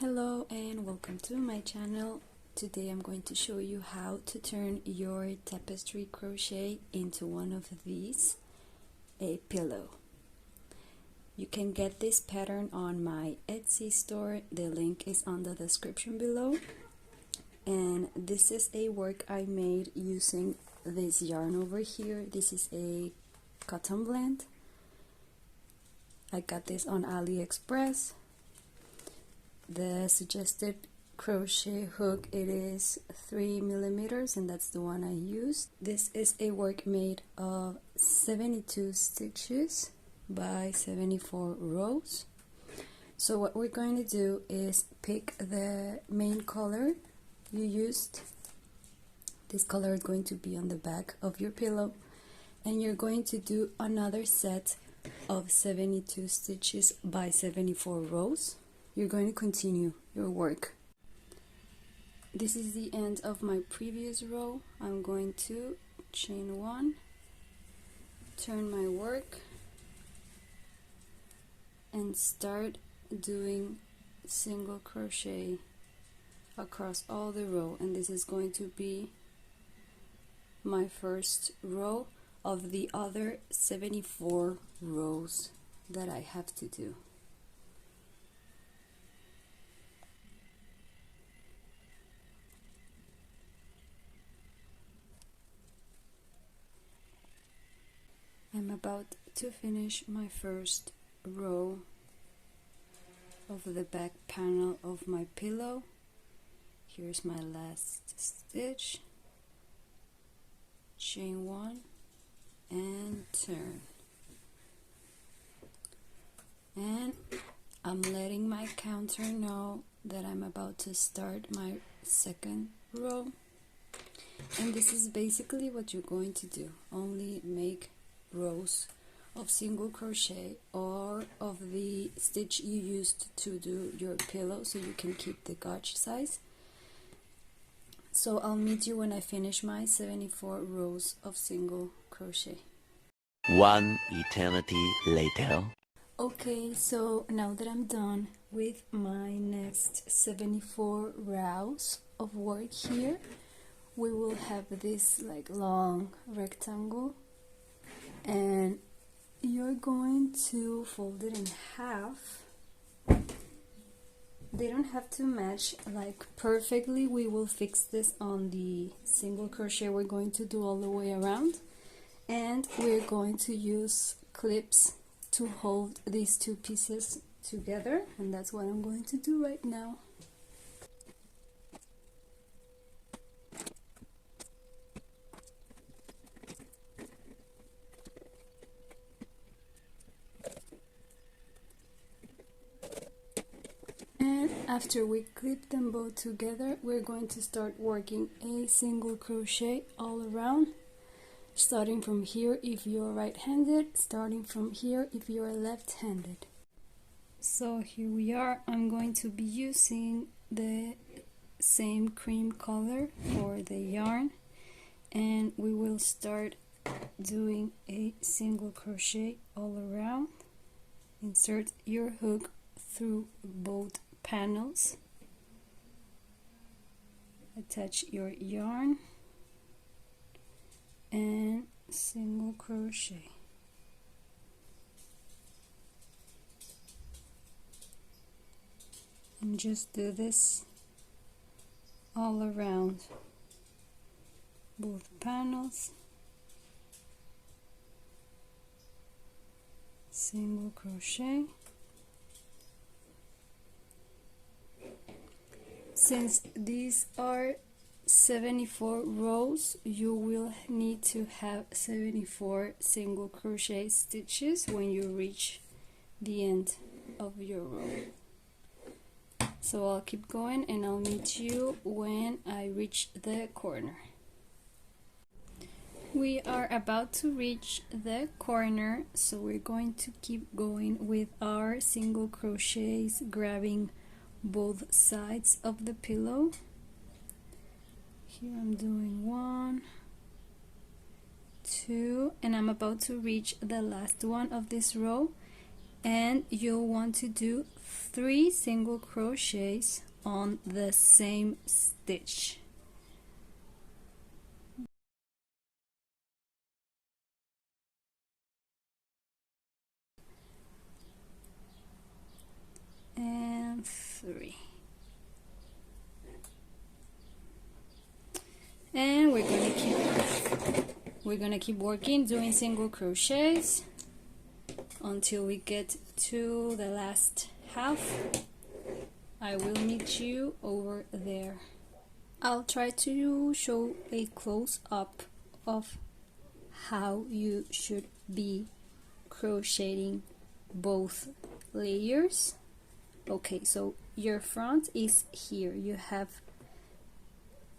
Hello and welcome to my channel. Today I'm going to show you how to turn your tapestry crochet into one of these, a pillow. You can get this pattern on my Etsy store. The link is on the description below. And this is a work I made using this yarn over here. This is a cotton blend. I got this on AliExpress. The suggested crochet hook, it is 3mm, and that's the one I used. This is a work made of 72 stitches by 74 rows. So what we're going to do is pick the main color you used. This color is going to be on the back of your pillow, and you're going to do another set of 72 stitches by 74 rows. You're going to continue your work. This is the end of my previous row. I'm going to chain one, turn my work, and start doing single crochet across all the row. And this is going to be my first row of the other 74 rows that I have to do. I'm about to finish my first row of the back panel of my pillow. Here's my last stitch. Chain one and turn. And I'm letting my counter know that I'm about to start my second row. And this is basically what you're going to do. Only make rows of single crochet or of the stitch you used to do your pillow, so you can keep the gauge size. So I'll meet you when I finish my 74 rows of single crochet. One eternity later. Okay, so now that I'm done with my next 74 rows of work here, we will have this like long rectangle, and you're going to fold it in half. They don't have to match like perfectly. We will fix this on the single crochet we're going to do all the way around, and we're going to use clips to hold these two pieces together, and that's what I'm going to do right now. And after we clip them both together, we're going to start working a single crochet all around, starting from here if you're right-handed, starting from here if you're left-handed. So here we are. I'm going to be using the same cream color for the yarn, and we will start doing a single crochet all around. Insert your hook through both panels, attach your yarn, and single crochet. And just do this all around both panels. Single crochet. Since these are 74 rows, you will need to have 74 single crochet stitches when you reach the end of your row. So I'll keep going and I'll meet you when I reach the corner. We are about to reach the corner, so we're going to keep going with our single crochets, grabbing both sides of the pillow. Here I'm doing 1, 2, and I'm about to reach the last one of this row, and you'll want to do 3 single crochets on the same stitch. And 3. And we're gonna keep working doing single crochets until we get to the last half. I will meet you over there. I'll try to show a close-up of how you should be crocheting both layers. Okay, so your front is here. You have,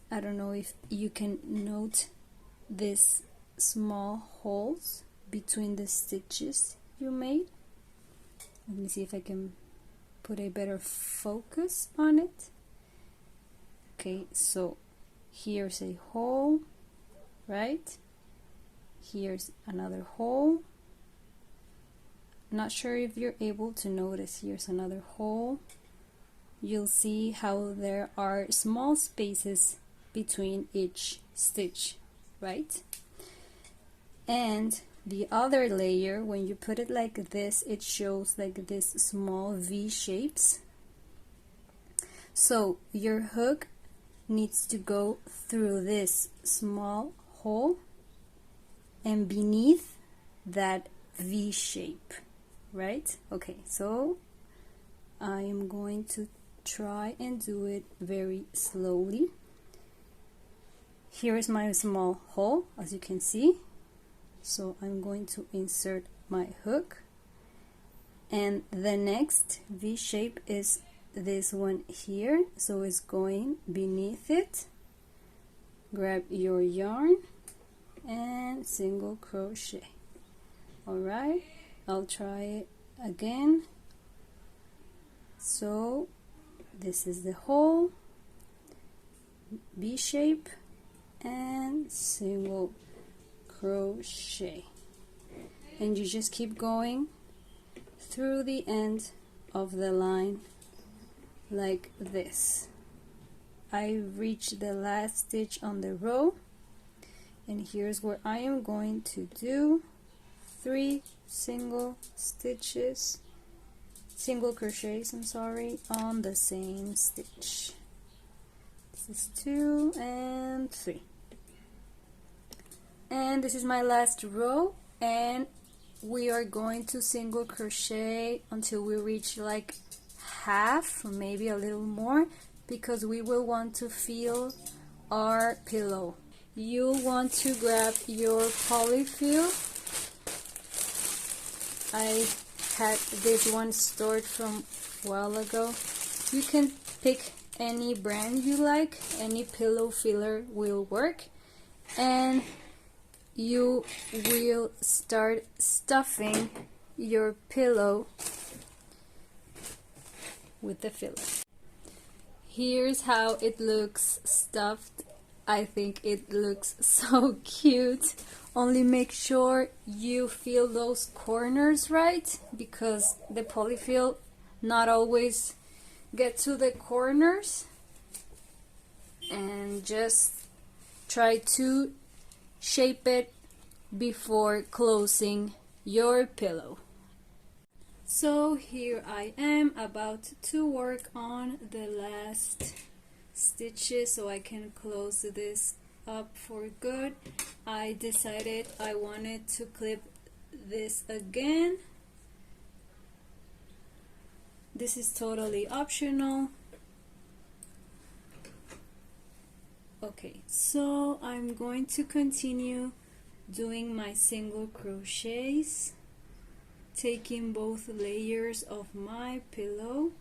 I don't know if you can note these small holes between the stitches you made. Let me see if I can put a better focus on it. Okay, so here's a hole, right? Here's another hole. Not sure if you're able to notice. Here's another hole. You'll see how there are small spaces between each stitch, right? And the other layer, when you put it like this, it shows like this small V shapes. So your hook needs to go through this small hole and beneath that V shape, right? Okay, so I am going to try and do it very slowly. Here is my small hole, as you can see. So I'm going to insert my hook, and the next V shape is this one here, so it's going beneath it. Grab your yarn and single crochet. Alright, I'll try it again. So this is the hole, V shape, and single crochet, and you just keep going through the end of the line like this. I reached the last stitch on the row, and here's where I am going to do 3 single crochets, I'm sorry, on the same stitch. This is 2 and 3. And this is my last row, and we are going to single crochet until we reach like half, or maybe a little more, because we will want to feel our pillow. You'll want to grab your polyfill. I had this one stored from a while ago. You can pick any brand you like, any pillow filler will work, and you will start stuffing your pillow with the filler. Here's how it looks stuffed. I think it looks so cute. Only make sure you feel those corners right, because the polyfill not always get to the corners, and just try to shape it before closing your pillow. So here I am about to work on the last stitches so I can close this up for good. I decided I wanted to clip this again. This is totally optional. Okay, so I'm going to continue doing my single crochets, taking both layers of my pillow.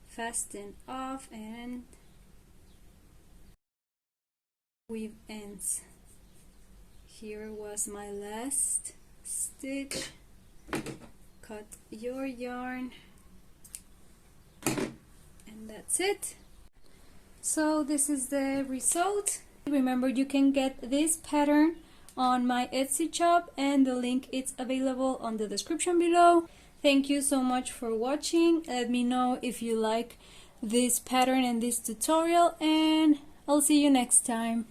Fasten off and weave ends. Here was my last stitch. Cut your yarn, and that's it. So this is the result. Remember, you can get this pattern on my Etsy shop, and the link is available on the description below. Thank you so much for watching. Let me know if you like this pattern and this tutorial, and I'll see you next time.